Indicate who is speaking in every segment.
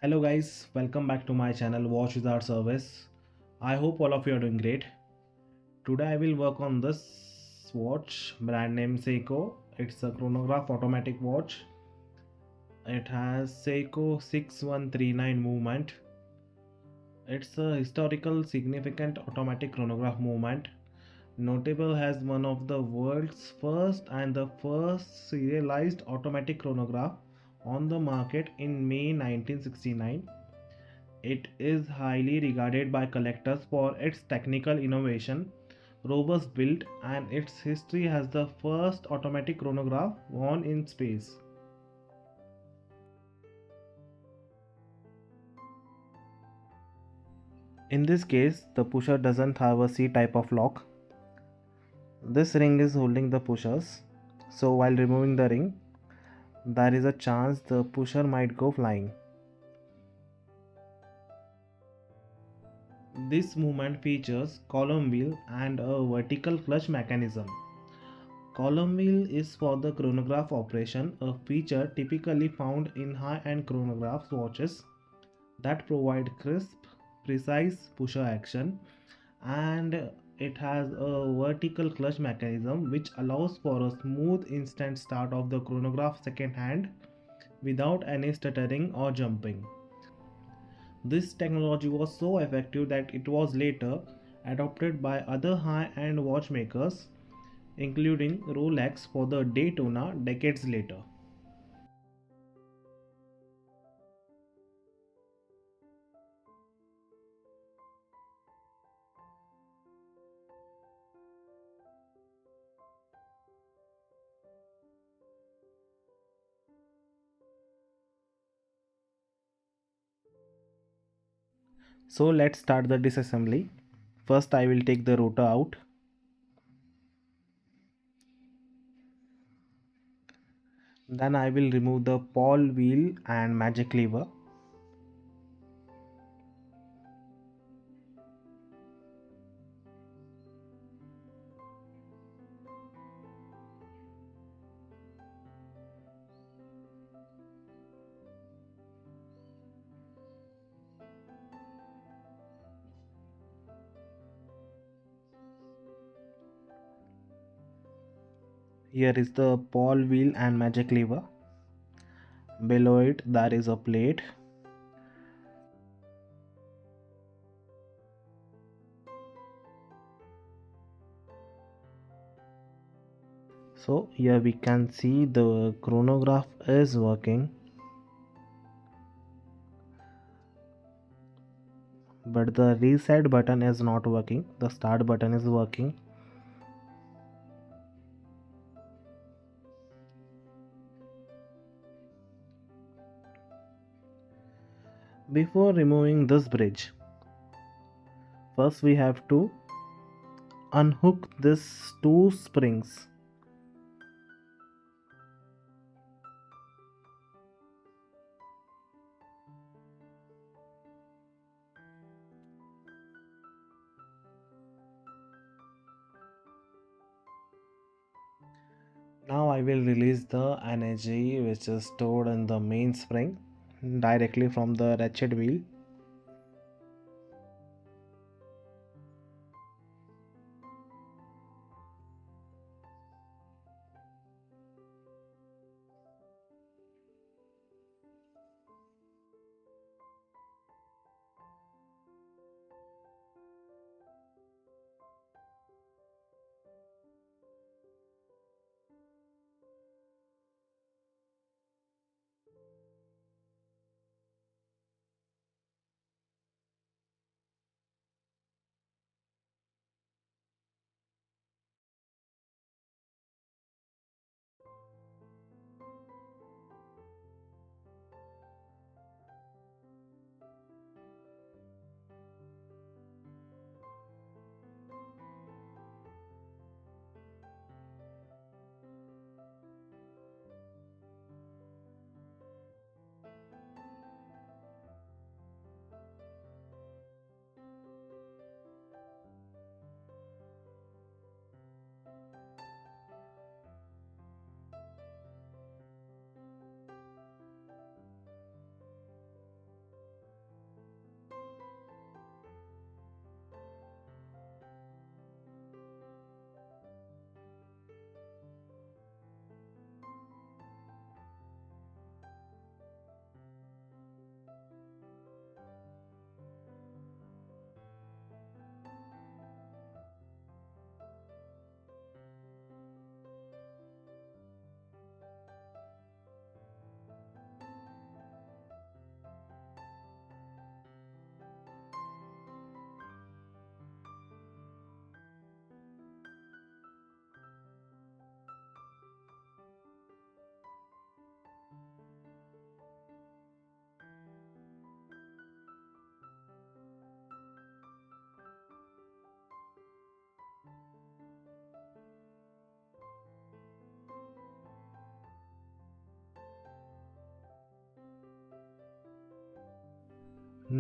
Speaker 1: Hello guys, welcome back to my channel Watch with Our Service. I hope all of you are doing great. Today I will work on this watch, brand name Seiko. It's a chronograph automatic watch. It has Seiko 6139 movement. It's a historical significant automatic chronograph movement. Notable as one of the world's first and the first serialized automatic chronograph on the market in May 1969. It is highly regarded by collectors for its technical innovation, robust build, and its history as the first automatic chronograph worn in space. In this case, the pusher doesn't have a C type of lock. This ring is holding the pushers, so while removing the ring, there is a chance the pusher might go flying. This movement features column wheel and a vertical clutch mechanism. Column wheel is for the chronograph operation, a feature typically found in high-end chronograph watches that provide crisp, precise pusher action, and it has a vertical clutch mechanism which allows for a smooth instant start of the chronograph second hand without any stuttering or jumping. This technology was so effective that it was later adopted by other high-end watchmakers including Rolex for the Daytona decades later. So let's start the disassembly. First I will take the rotor out. Then I will remove the pawl wheel and magic lever. Here is the pawl wheel and magic lever. Below it there is a plate. So here we can see the chronograph is working, but the reset button is not working. The start button is working. Before removing this bridge, first we have to unhook these two springs. Now I will release the energy which is stored in the main spring directly from the ratchet wheel.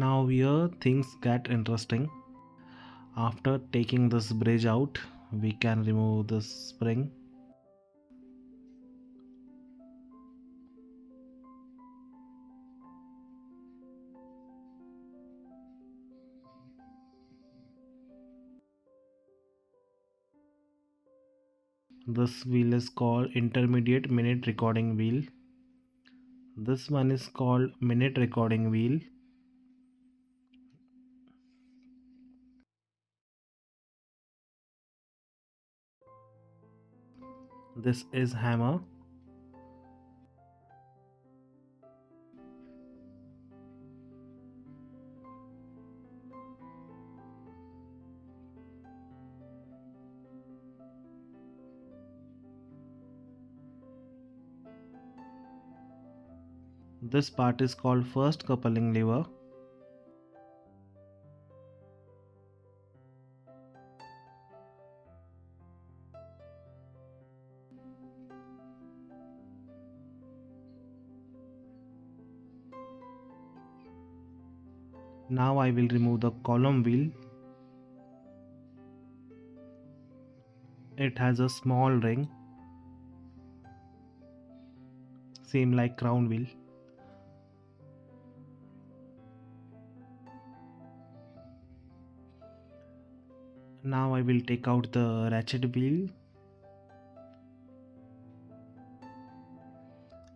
Speaker 1: Now here things get interesting. After taking this bridge out, we can remove this spring. This wheel is called intermediate minute recording wheel. This one is called minute recording wheel. This is hammer. This part is called first coupling lever. Now I will remove the column wheel. It has a small ring, same like crown wheel. Now I will take out the ratchet wheel,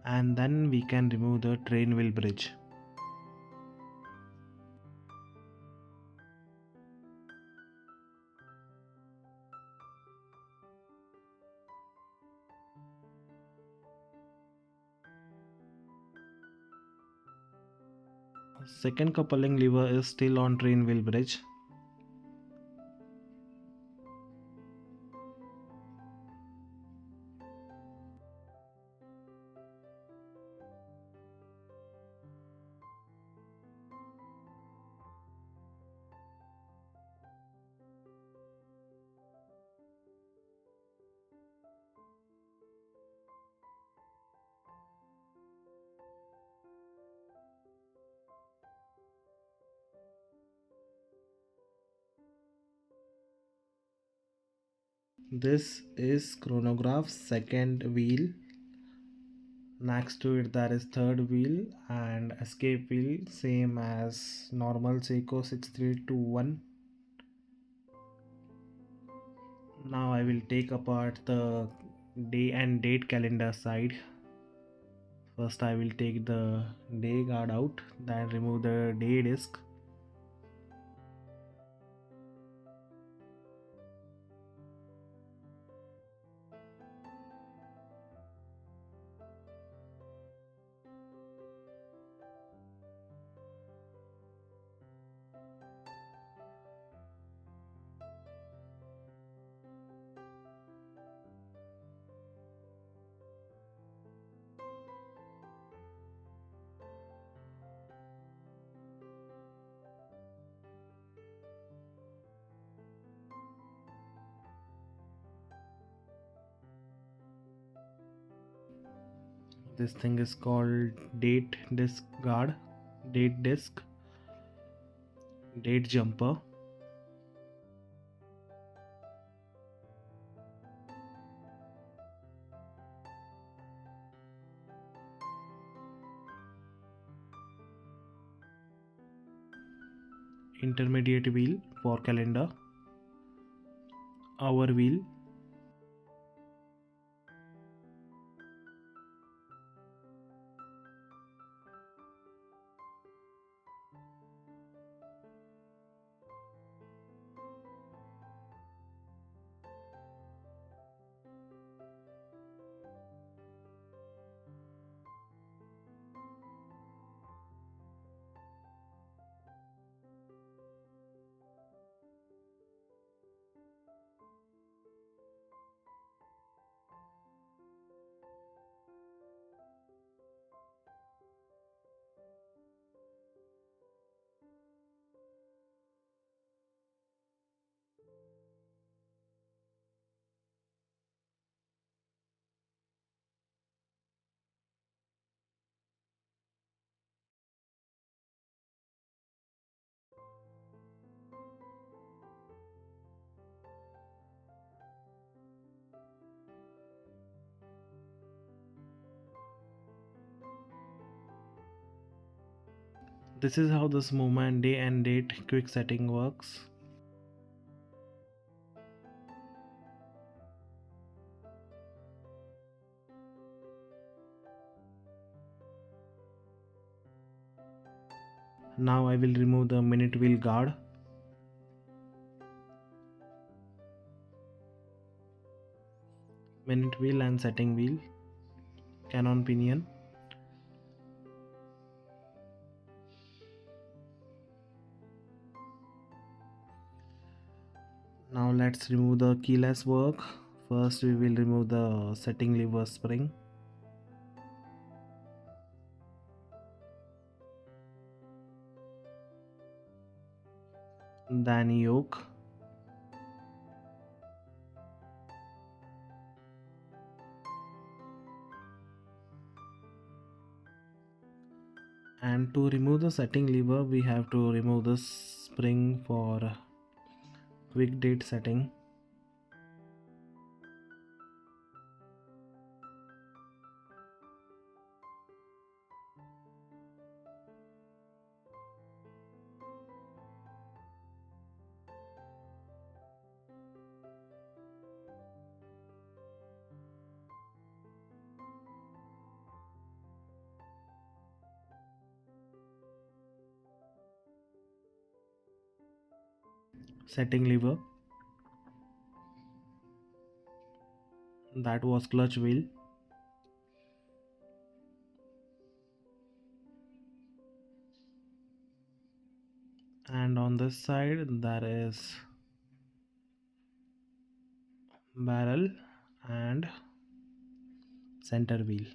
Speaker 1: and then we can remove the train wheel bridge. Second coupling lever is still on train wheel bridge. This is chronograph second wheel. Next to it there is third wheel and escape wheel, same as normal Seiko 6321. Now I will take apart the day and date calendar side. First I will take the day guard out, then remove the day disc. This thing is called date disc guard, date disc, date jumper. Intermediate wheel for calendar, hour wheel, This is how this movement day and date quick setting works. Now I will remove the minute wheel guard. Minute wheel and setting wheel. Cannon pinion. Now let's remove the keyless work. First we will remove the setting lever spring. Then yoke. And to remove the setting lever we have to remove the spring for quick date setting. Setting lever. That was clutch wheel. And on this side there is barrel and center wheel.